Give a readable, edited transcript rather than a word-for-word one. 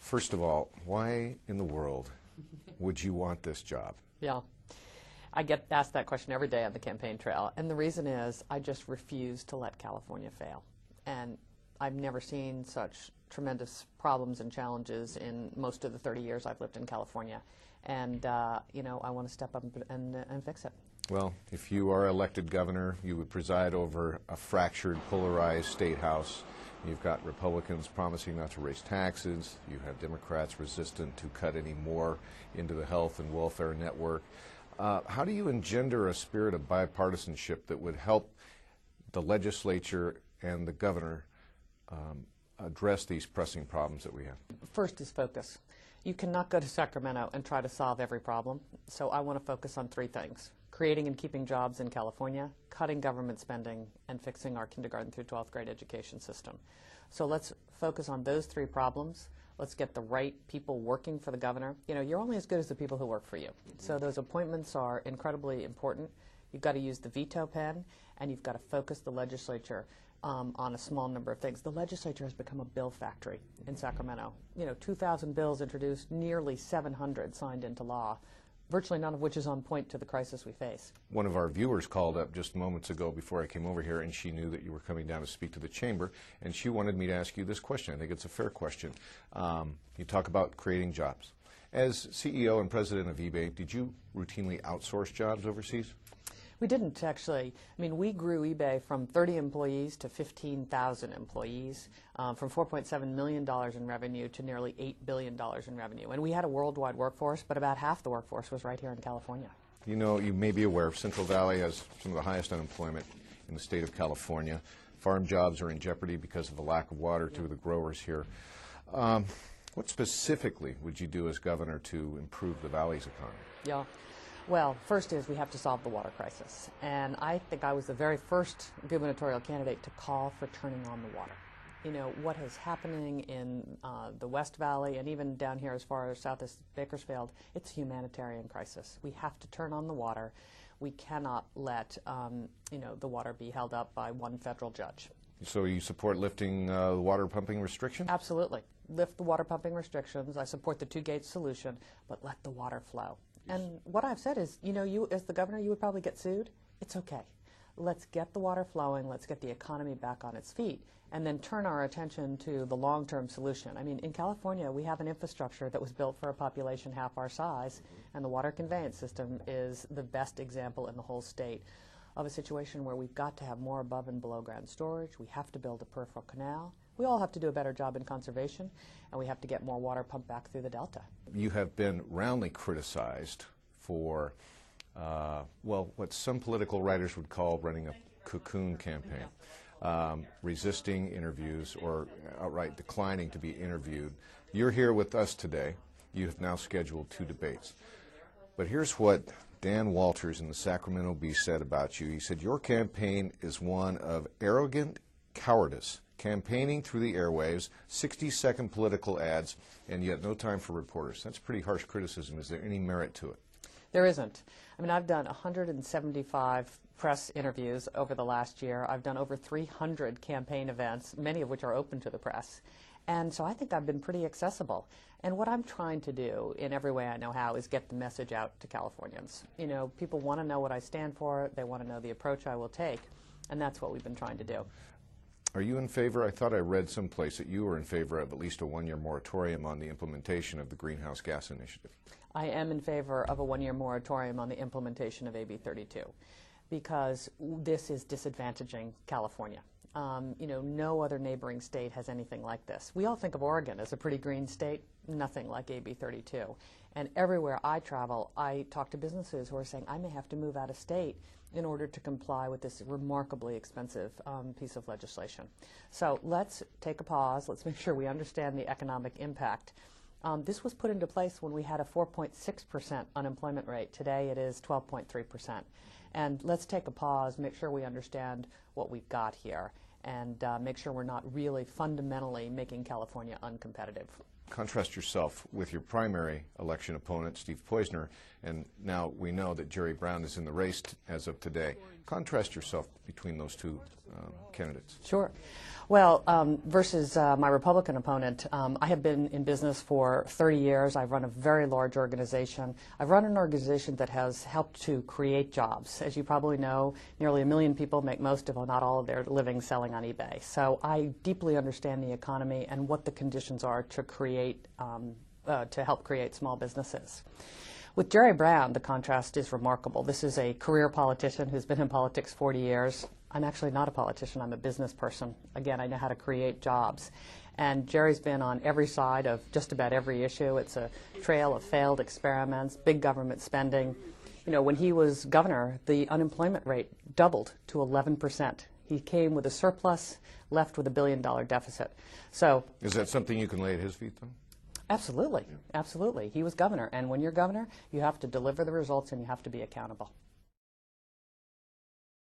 First of all, why in the world would you want this job? Yeah. I get asked that question every day on the campaign trail, and the reason is I just refuse to let California fail. And I've never seen such tremendous problems and challenges in most of the 30 years I've lived in California. And, you know, I want to step up and fix it. Well, if you are elected governor, you would preside over a fractured, polarized state house. You've got Republicans promising not to raise taxes. You have Democrats resistant to cut any more into the health and welfare network. How do you engender a spirit of bipartisanship that would help the legislature and the governor address these pressing problems that we have? First is focus. You cannot go to Sacramento and try to solve every problem. So I want to focus on three things: creating and keeping jobs in California, cutting government spending, and fixing our kindergarten through 12th grade education system. So let's focus on those three problems. Let's get the right people working for the governor. You know, you're only as good as the people who work for you. So those appointments are incredibly important. You've got to use the veto pen, and you've got to focus the legislature on a small number of things. The legislature has become a bill factory in Sacramento. You know, 2,000 bills introduced, nearly 700 signed into law, virtually none of which is on point to the crisis we face. One of our viewers called up just moments ago before I came over here, and she knew that you were coming down to speak to the chamber, and she wanted me to ask you this question. I think it's a fair question. You talk about creating jobs. As CEO and president of eBay, did you routinely outsource jobs overseas? We didn't, actually. I mean, we grew eBay from 30 employees to 15,000 employees, from $4.7 million in revenue to nearly $8 billion in revenue. And we had a worldwide workforce, but about half the workforce was right here in California. You know, you may be aware, Central Valley has some of the highest unemployment in the state of California. Farm jobs are in jeopardy because of the lack of water to the growers here. What specifically would you do as governor to improve the valley's economy? Yeah. Well, first is we have to solve the water crisis. And I think I was the very first gubernatorial candidate to call for turning on the water. You know, what is happening in the West Valley and even down here as far as south as Bakersfield, it's a humanitarian crisis. We have to turn on the water. We cannot let, you know, the water be held up by one federal judge. So you support lifting the water pumping restrictions? Absolutely. Lift the water pumping restrictions. I support the two-gate solution, but let the water flow. And what I've said is, you know, you as the governor, you would probably get sued. It's okay. Let's get the water flowing. Let's get the economy back on its feet, and then turn our attention to the long-term solution. I mean, in California, we have an infrastructure that was built for a population half our size, and the water conveyance system is the best example in the whole state of a situation where we've got to have more above and below ground storage. We have to build a peripheral canal. We all have to do a better job in conservation, and we have to get more water pumped back through the delta. You have been roundly criticized for, well, what some political writers would call running a cocoon campaign, resisting interviews or outright declining to be interviewed. You're here with us today. You have now scheduled 2 debates. But here's what Dan Walters in the Sacramento Bee said about you. He said, your campaign is one of arrogant cowardice, campaigning through the airwaves, 60-second political ads, and yet no time for reporters. That's pretty harsh criticism. Is there any merit to it? There isn't. I mean, I've done 175 press interviews over the last year. I've done over 300 campaign events, many of which are open to the press. And so I think I've been pretty accessible. And what I'm trying to do in every way I know how is get the message out to Californians. You know, people want to know what I stand for. They want to know the approach I will take. And that's what we've been trying to do. Are you in favor? I thought I read someplace that you were in favor of at least a 1-year moratorium on the implementation of the Greenhouse Gas Initiative. I am in favor of a 1-year moratorium on the implementation of AB 32 because this is disadvantaging California. You know, no other neighboring state has anything like this. We all think of Oregon as a pretty green state, nothing like AB 32. And everywhere I travel, I talk to businesses who are saying, I may have to move out of state in order to comply with this remarkably expensive piece of legislation. So let's take a pause. Let's make sure we understand the economic impact. This was put into place when we had a 4.6% unemployment rate. Today it is 12.3%. And let's take a pause, make sure we understand what we've got here. and make sure we're not really fundamentally making California uncompetitive. Contrast yourself with your primary election opponent, Steve Poizner, and now we know that Jerry Brown is in the race as of today. Contrast yourself between those two candidates. Sure. Well, versus my Republican opponent, I have been in business for 30 years. I've run a very large organization. I've run an organization that has helped to create jobs. As you probably know, nearly 1 million people make most of, not all of their living selling on eBay. So I deeply understand the economy and what the conditions are to create, to help create small businesses. With Jerry Brown, the contrast is remarkable. This is a career politician who's been in politics 40 years. I'm actually not a politician. I'm a business person. Again, I know how to create jobs. And Jerry's been on every side of just about every issue. It's a trail of failed experiments, big government spending. You know, when he was governor, the unemployment rate doubled to 11%. He came with a surplus, left with $1 billion deficit. So, is that something you can lay at his feet, though? Absolutely, absolutely. He was governor, and when you're governor, you have to deliver the results and you have to be accountable.